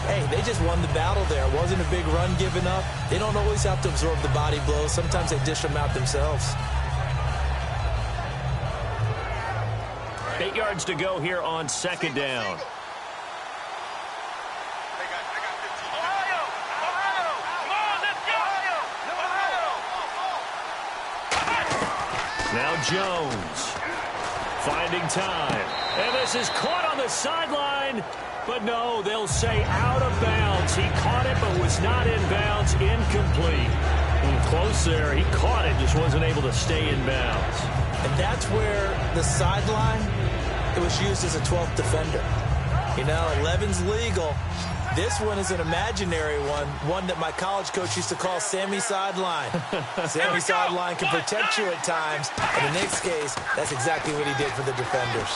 hey, they just won the battle there. It wasn't a big run given up. They don't always have to absorb the body blows. Sometimes they dish them out themselves. 8 yards to go here on second down. Now Jones finding time. And this is caught on the sideline. But no, they'll say out of bounds. He caught it but was not in bounds. Incomplete. Close there. He caught it, just wasn't able to stay in bounds. And that's where the sideline, it was used as a 12th defender. You know, 11's legal. This one is an imaginary one that my college coach used to call Sammy Sideline. Sammy Sideline can protect you at times. In the Knicks case, that's exactly what he did for the defenders.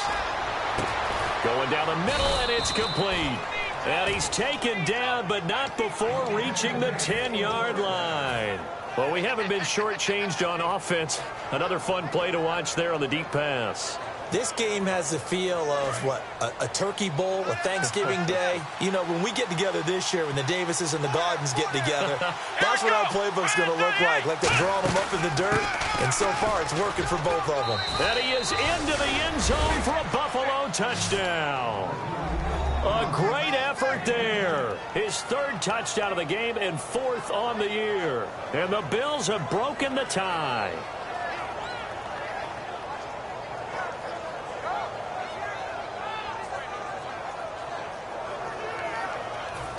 Going down the middle, and it's complete. And he's taken down, but not before reaching the 10-yard line. Well, we haven't been shortchanged on offense. Another fun play to watch there on the deep pass. This game has the feel of, what, a turkey bowl, a Thanksgiving day. You know, when we get together this year, when the Davises and the Gardens get together, that's what our playbook's going to look like. Like they're drawing them up in the dirt, and so far it's working for both of them. And he is into the end zone for a Buffalo touchdown. A great effort there. His third touchdown of the game and fourth on the year. And the Bills have broken the tie.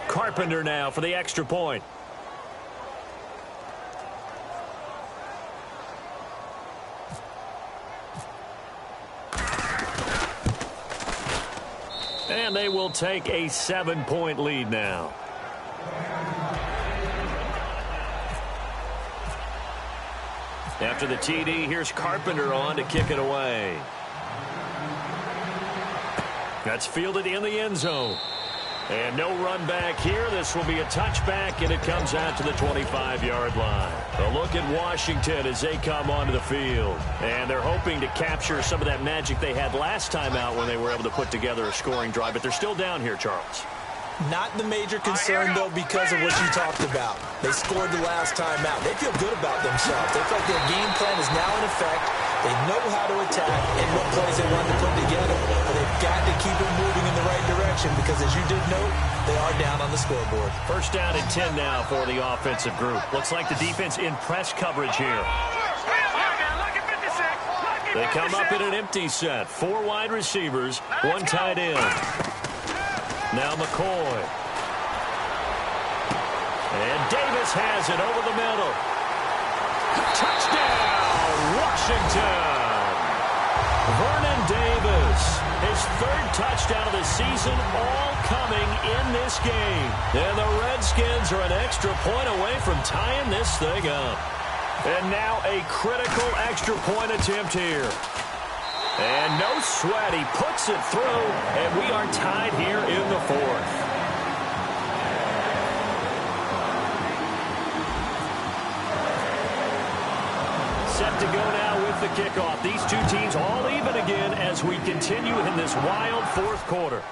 Carpenter now for the extra point. And they will take a 7-point lead now. After the TD, here's Carpenter on to kick it away. That's fielded in the end zone. And no run back here. This will be a touchback, and it comes out to the 25-yard line. A look at Washington as they come onto the field. And they're hoping to capture some of that magic they had last time out when they were able to put together a scoring drive. But they're still down here, Charles. Not the major concern, though, because of what you talked about. They scored the last time out. They feel good about themselves. They feel like their game plan is now in effect. They know how to attack and what plays they want to put together. But they've got to keep it moving in the right direction because, as you did note, they are down on the scoreboard. First down and 10 now for the offensive group. Looks like the defense in press coverage here. They come up in an empty set. 4 wide receivers, 1 tight end. Now McCoy. And Davis has it over the middle. Touchdown, Washington. Vernon Davis, his 3rd touchdown of the season, all coming in this game. And the Redskins are an extra point away from tying this thing up. And now a critical extra point attempt here. And no sweat, he puts it through, and we are tied here in the 4th. Set to go now with the kickoff. These two teams all even again as we continue in this wild 4th quarter.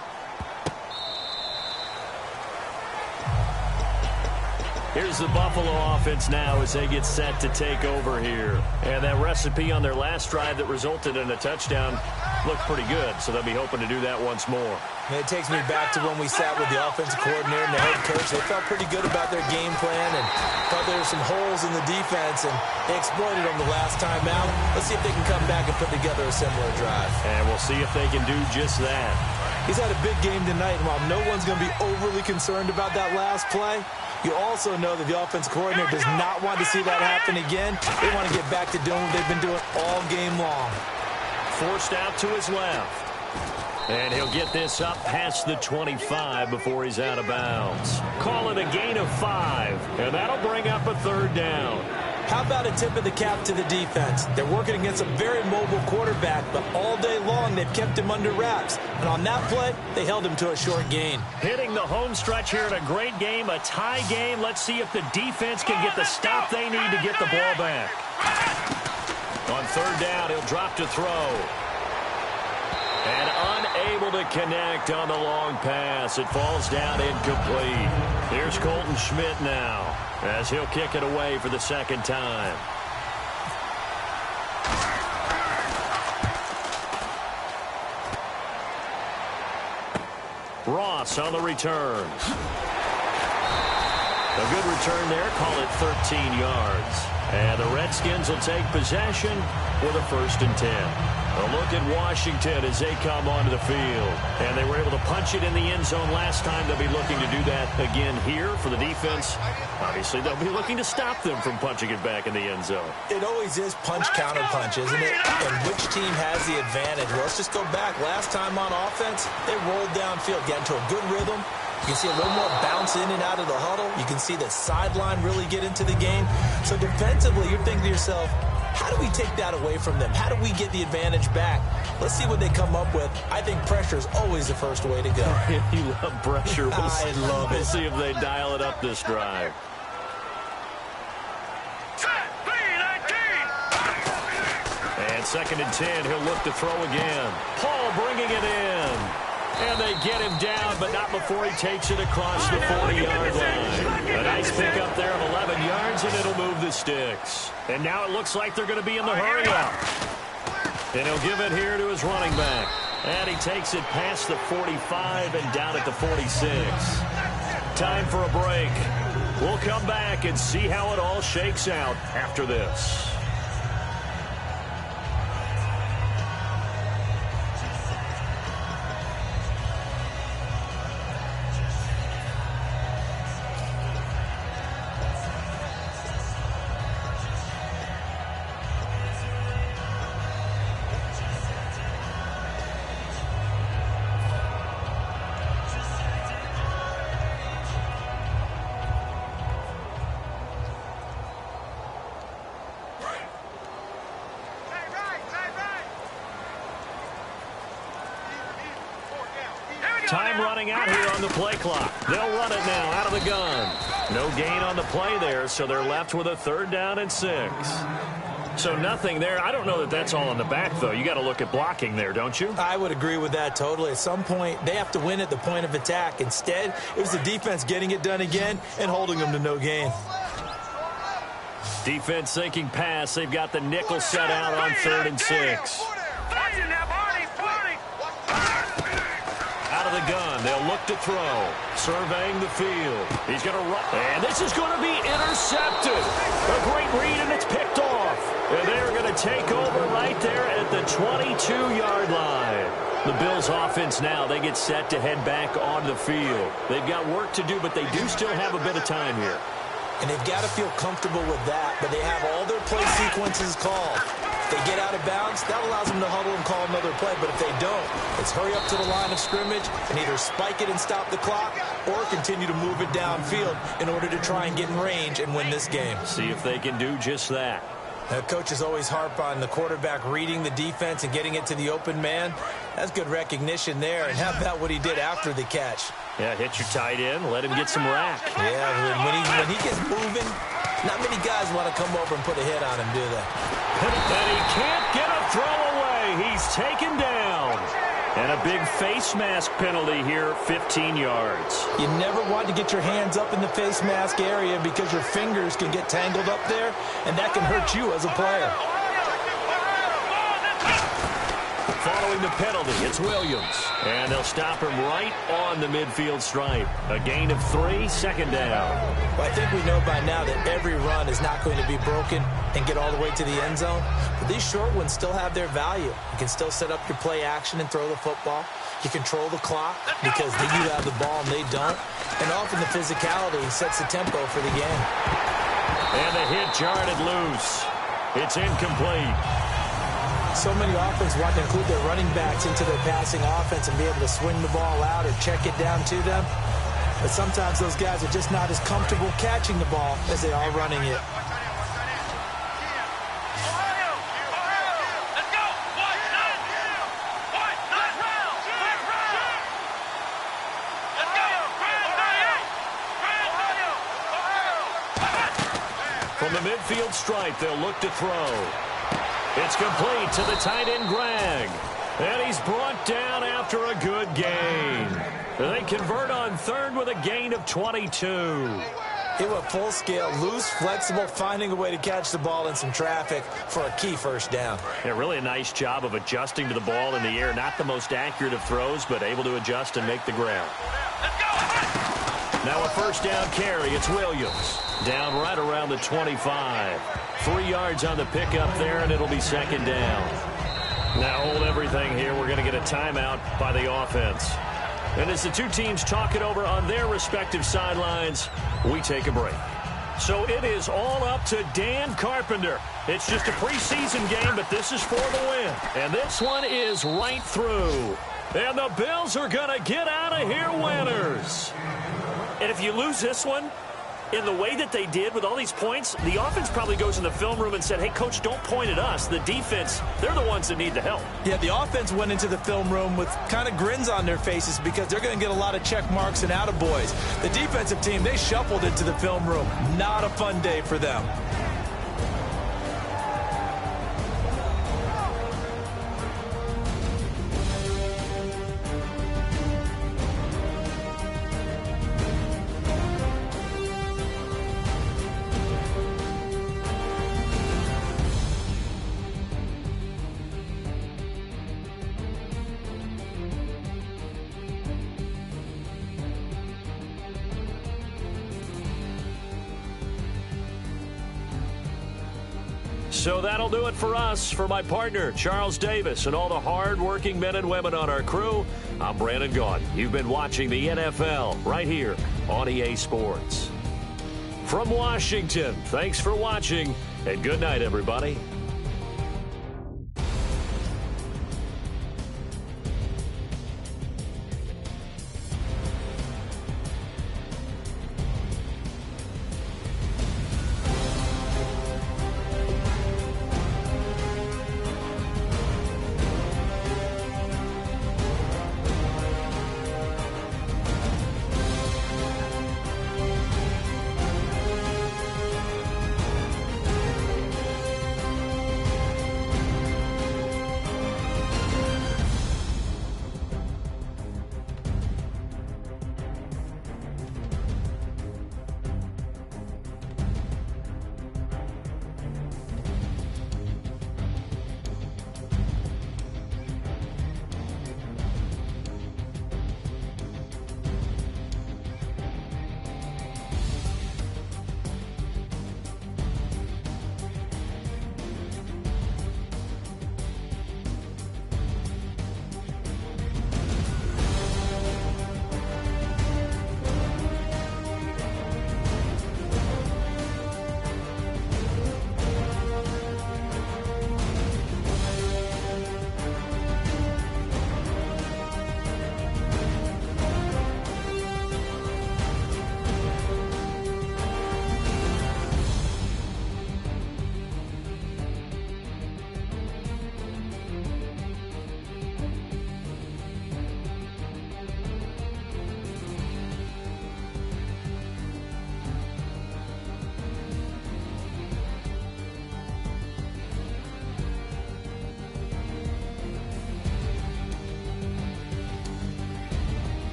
Here's the Buffalo offense now as they get set to take over here. And that recipe on their last drive that resulted in a touchdown looked pretty good, so they'll be hoping to do that once more. And it takes me back to when we sat with the offensive coordinator and the head coach. They felt pretty good about their game plan and thought there were some holes in the defense, and they exploited them the last time out. Let's see if they can come back and put together a similar drive. And we'll see if they can do just that. He's had a big game tonight, and while no one's going to be overly concerned about that last play, you also know that the offensive coordinator does not want to see that happen again. They want to get back to doing what they've been doing all game long. Forced out to his left. And he'll get this up past the 25 before he's out of bounds. Call it a gain of 5, and that'll bring up a 3rd down. How about a tip of the cap to the defense? They're working against a very mobile quarterback, but all day long they've kept him under wraps. And on that play, they held him to a short gain. Hitting the home stretch here in a great game, a tie game. Let's see if the defense can get the stop they need to get the ball back. On 3rd down, he'll drop to throw. And unable to connect on the long pass. It falls down incomplete. Here's Colton Schmidt now as he'll kick it away for the 2nd time. Ross on the return. A good return there. Call it 13 yards. And the Redskins will take possession with a 1st and 10. A look at Washington as they come onto the field. And they were able to punch it in the end zone last time. They'll be looking to do that again here for the defense. Obviously, they'll be looking to stop them from punching it back in the end zone. It always is punch-counter-punch, isn't it? And which team has the advantage? Well, let's just go back. Last time on offense, they rolled downfield, got into a good rhythm. You can see a little more bounce in and out of the huddle. You can see the sideline really get into the game. So defensively, you're thinking to yourself, how do we take that away from them? How do we get the advantage back? Let's see what they come up with. I think pressure is always the first way to go. You love pressure. I love it. We'll see if they dial it up this drive. And 2nd and 10. He'll look to throw again. Paul bringing it in. And they get him down, but not before he takes it across the 40-yard line. A nice pickup there of 11 yards, and it'll move the sticks. And now it looks like they're going to be in the hurry-up. And he'll give it here to his running back. And he takes it past the 45 and down at the 46. Time for a break. We'll come back and see how it all shakes out after this. Time running out here on the play clock. They'll run it now out of the gun. No gain on the play there, so they're left with a 3rd down and 6. So nothing there. I don't know that that's all in the back, though. You got to look at blocking there, don't you? I would agree with that totally. At some point, they have to win at the point of attack. Instead, it was the defense getting it done again and holding them to no gain. Defense thinking pass. They've got the nickel set out on 3rd and 6. Out of the gun, they'll look to throw. Surveying the field. He's going to run. And this is going to be intercepted. A great read, and it's picked off. And they're going to take over right there at the 22-yard line. The Bills' offense now, they get set to head back on the field. They've got work to do, but they do still have a bit of time here. And they've got to feel comfortable with that, but they have all their play sequences called. If they get out of bounds, that allows them to huddle and call another play, but if they don't, it's hurry up to the line of scrimmage and either spike it and stop the clock or continue to move it downfield in order to try and get in range and win this game. See if they can do just that. Coaches always harp on the quarterback reading the defense and getting it to the open man. That's good recognition there. And how about what he did after the catch? Yeah, hit your tight end, let him get some rack. Yeah, when he gets moving, not many guys want to come over and put a hit on him, do they? And he can't get a throw away. He's taken down. And a big face mask penalty here, 15 yards. You never want to get your hands up in the face mask area because your fingers can get tangled up there, and that can hurt you as a player. Following the penalty, it's Williams. And they'll stop him right on the midfield stripe. A gain of 3, 2nd down. Well, I think we know by now that every run is not going to be broken and get all the way to the end zone. But these short ones still have their value. You can still set up your play action and throw the football. You control the clock because you have the ball and they don't. And often the physicality sets the tempo for the game. And the hit jarred it loose. It's incomplete. So many offenses want to include their running backs into their passing offense and be able to swing the ball out or check it down to them. But sometimes those guys are just not as comfortable catching the ball as they are running it. From the midfield stripe, they'll look to throw. It's complete to the tight end, Greg. And he's brought down after a good gain. They convert on 3rd with a gain of 22. It went full scale, loose, flexible, finding a way to catch the ball in some traffic for a key 1st down. Yeah, really a nice job of adjusting to the ball in the air. Not the most accurate of throws, but able to adjust and make the ground. Now a first down carry. It's Williams. Down right around the 25. 3 yards on the pickup there, and it'll be second down. Now hold everything here. We're going to get a timeout by the offense. And as the two teams talk it over on their respective sidelines, we take a break. So it is all up to Dan Carpenter. It's just a preseason game, but this is for the win. And this one is right through. And the Bills are going to get out of here winners. And if you lose this one, in the way that they did with all these points, the offense probably goes in the film room and said, hey, coach, don't point at us. The defense, they're the ones that need the help. Yeah, the offense went into the film room with kind of grins on their faces because they're going to get a lot of check marks and attaboys. The defensive team, they shuffled into the film room. Not a fun day for them. So that'll do it for us. For my partner, Charles Davis, and all the hard-working men and women on our crew, I'm Brandon Gaudin. You've been watching the NFL right here on EA Sports. From Washington, thanks for watching, and good night, everybody.